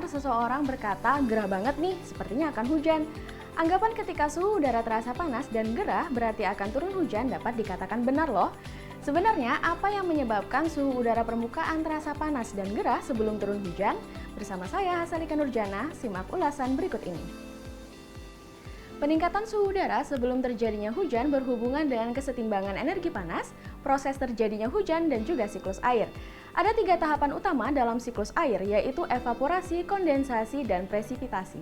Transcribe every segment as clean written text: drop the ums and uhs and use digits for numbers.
mendengar seseorang berkata gerah banget nih, sepertinya akan hujan. Anggapan ketika suhu udara terasa panas dan gerah berarti akan turun hujan dapat dikatakan benar loh. Sebenarnya apa yang menyebabkan suhu udara permukaan terasa panas dan gerah sebelum turun hujan? Bersama saya Hasalika Nurjana, simak ulasan berikut ini. Peningkatan suhu udara sebelum terjadinya hujan berhubungan dengan kesetimbangan energi panas, proses terjadinya hujan, dan juga siklus air. Ada 3 tahapan utama dalam siklus air, yaitu evaporasi, kondensasi, dan presipitasi.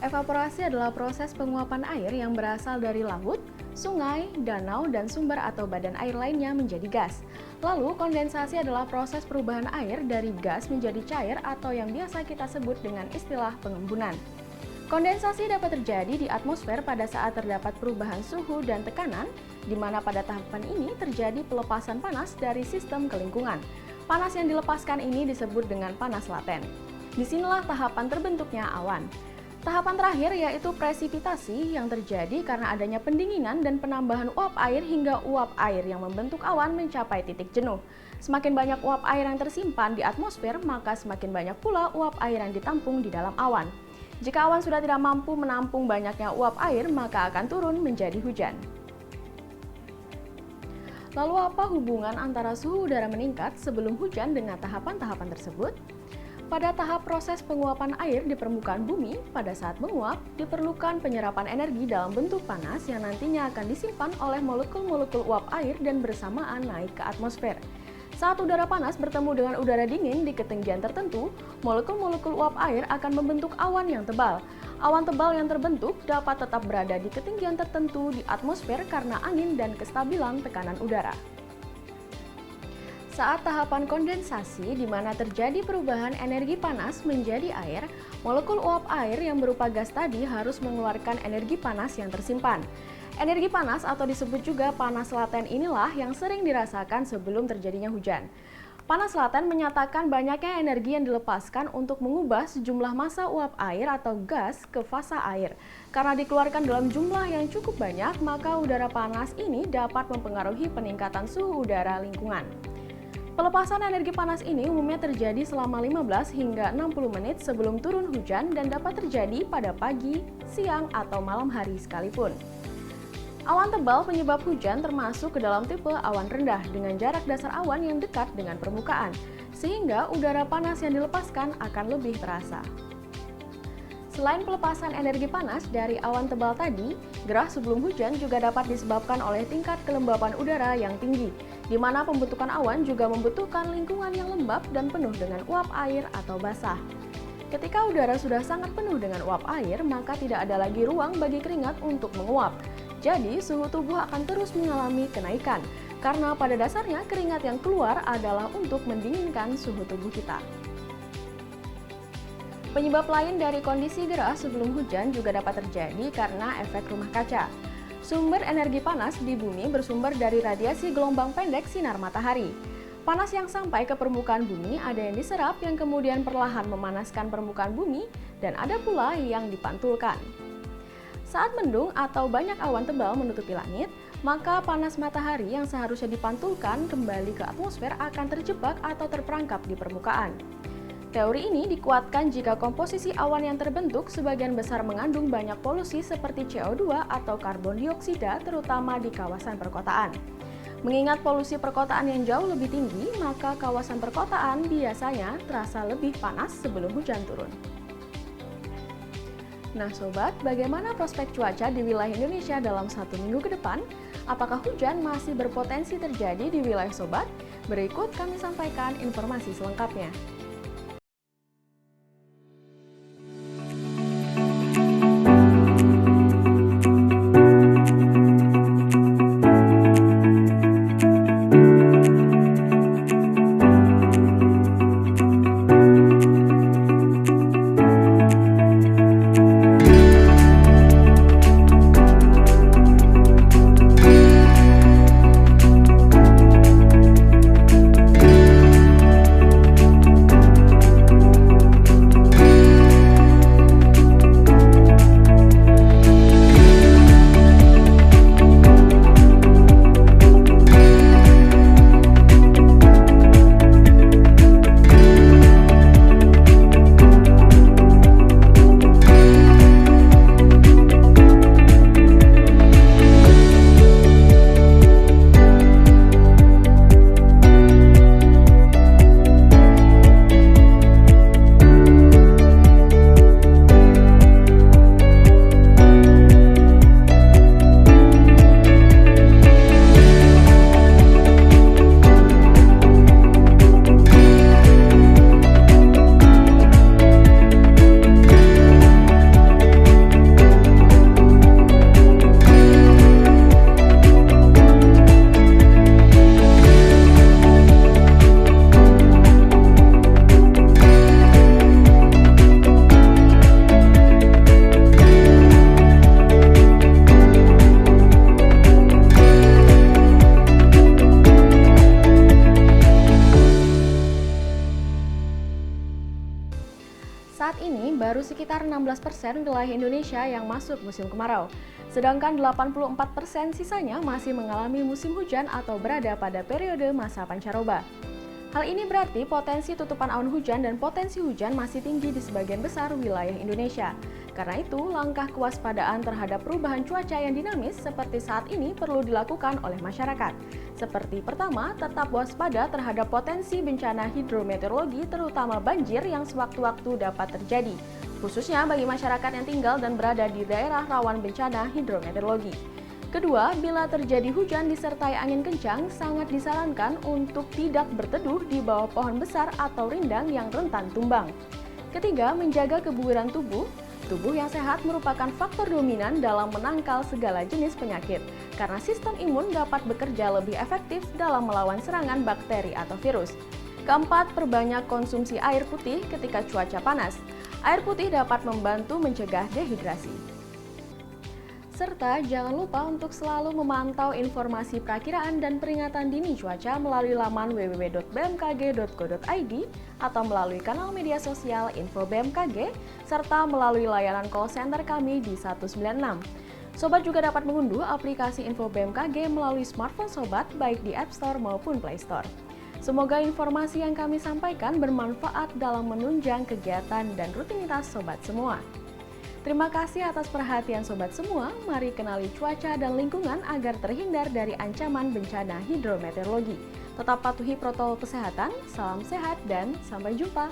Evaporasi adalah proses penguapan air yang berasal dari laut, sungai, danau, dan sumber atau badan air lainnya menjadi gas. Lalu, kondensasi adalah proses perubahan air dari gas menjadi cair atau yang biasa kita sebut dengan istilah pengembunan. Kondensasi dapat terjadi di atmosfer pada saat terdapat perubahan suhu dan tekanan, di mana pada tahapan ini terjadi pelepasan panas dari sistem ke lingkungan. Panas yang dilepaskan ini disebut dengan panas laten. Disinilah tahapan terbentuknya awan. Tahapan terakhir yaitu presipitasi yang terjadi karena adanya pendinginan dan penambahan uap air hingga uap air yang membentuk awan mencapai titik jenuh. Semakin banyak uap air yang tersimpan di atmosfer, maka semakin banyak pula uap air yang ditampung di dalam awan. Jika awan sudah tidak mampu menampung banyaknya uap air, maka akan turun menjadi hujan. Lalu apa hubungan antara suhu udara meningkat sebelum hujan dengan tahapan-tahapan tersebut? Pada tahap proses penguapan air di permukaan bumi, pada saat menguap, diperlukan penyerapan energi dalam bentuk panas yang nantinya akan disimpan oleh molekul-molekul uap air dan bersamaan naik ke atmosfer. Saat udara panas bertemu dengan udara dingin di ketinggian tertentu, molekul-molekul uap air akan membentuk awan yang tebal. Awan tebal yang terbentuk dapat tetap berada di ketinggian tertentu di atmosfer karena angin dan kestabilan tekanan udara. Saat tahapan kondensasi, di mana terjadi perubahan energi panas menjadi air, molekul uap air yang berupa gas tadi harus mengeluarkan energi panas yang tersimpan. Energi panas atau disebut juga panas laten inilah yang sering dirasakan sebelum terjadinya hujan. Panas laten menyatakan banyaknya energi yang dilepaskan untuk mengubah sejumlah massa uap air atau gas ke fasa air. Karena dikeluarkan dalam jumlah yang cukup banyak, maka udara panas ini dapat mempengaruhi peningkatan suhu udara lingkungan. Pelepasan energi panas ini umumnya terjadi selama 15 hingga 60 menit sebelum turun hujan dan dapat terjadi pada pagi, siang, atau malam hari sekalipun. Awan tebal penyebab hujan termasuk ke dalam tipe awan rendah dengan jarak dasar awan yang dekat dengan permukaan, sehingga udara panas yang dilepaskan akan lebih terasa. Selain pelepasan energi panas dari awan tebal tadi, gerah sebelum hujan juga dapat disebabkan oleh tingkat kelembapan udara yang tinggi, di mana pembentukan awan juga membutuhkan lingkungan yang lembab dan penuh dengan uap air atau basah. Ketika udara sudah sangat penuh dengan uap air, maka tidak ada lagi ruang bagi keringat untuk menguap. Jadi, suhu tubuh akan terus mengalami kenaikan, karena pada dasarnya keringat yang keluar adalah untuk mendinginkan suhu tubuh kita. Penyebab lain dari kondisi gerah sebelum hujan juga dapat terjadi karena efek rumah kaca. Sumber energi panas di bumi bersumber dari radiasi gelombang pendek sinar matahari. Panas yang sampai ke permukaan bumi ada yang diserap yang kemudian perlahan memanaskan permukaan bumi dan ada pula yang dipantulkan. Saat mendung atau banyak awan tebal menutupi langit, maka panas matahari yang seharusnya dipantulkan kembali ke atmosfer akan terjebak atau terperangkap di permukaan. Teori ini dikuatkan jika komposisi awan yang terbentuk sebagian besar mengandung banyak polusi seperti CO2 atau karbon dioksida terutama di kawasan perkotaan. Mengingat polusi perkotaan yang jauh lebih tinggi, maka kawasan perkotaan biasanya terasa lebih panas sebelum hujan turun. Nah sobat, bagaimana prospek cuaca di wilayah Indonesia dalam 1 minggu ke depan? Apakah hujan masih berpotensi terjadi di wilayah sobat? Berikut kami sampaikan informasi selengkapnya. sekitar 16% wilayah Indonesia yang masuk musim kemarau. Sedangkan 84% sisanya masih mengalami musim hujan atau berada pada periode masa pancaroba. Hal ini berarti potensi tutupan awan hujan dan potensi hujan masih tinggi di sebagian besar wilayah Indonesia. Karena itu, langkah kewaspadaan terhadap perubahan cuaca yang dinamis seperti saat ini perlu dilakukan oleh masyarakat. Seperti pertama, tetap waspada terhadap potensi bencana hidrometeorologi terutama banjir yang sewaktu-waktu dapat terjadi, khususnya bagi masyarakat yang tinggal dan berada di daerah rawan bencana hidrometeorologi. Kedua, bila terjadi hujan disertai angin kencang, sangat disarankan untuk tidak berteduh di bawah pohon besar atau rindang yang rentan tumbang. Ketiga, menjaga kebugaran tubuh. Tubuh yang sehat merupakan faktor dominan dalam menangkal segala jenis penyakit, karena sistem imun dapat bekerja lebih efektif dalam melawan serangan bakteri atau virus. Keempat, perbanyak konsumsi air putih ketika cuaca panas. Air putih dapat membantu mencegah dehidrasi. Serta jangan lupa untuk selalu memantau informasi perakiraan dan peringatan dini cuaca melalui laman www.bmkg.go.id atau melalui kanal media sosial Info BMKG, serta melalui layanan call center kami di 196. Sobat juga dapat mengunduh aplikasi Info BMKG melalui smartphone Sobat baik di App Store maupun Play Store. Semoga informasi yang kami sampaikan bermanfaat dalam menunjang kegiatan dan rutinitas Sobat semua. Terima kasih atas perhatian Sobat semua. Mari kenali cuaca dan lingkungan agar terhindar dari ancaman bencana hidrometeorologi. Tetap patuhi protokol kesehatan, salam sehat, dan sampai jumpa.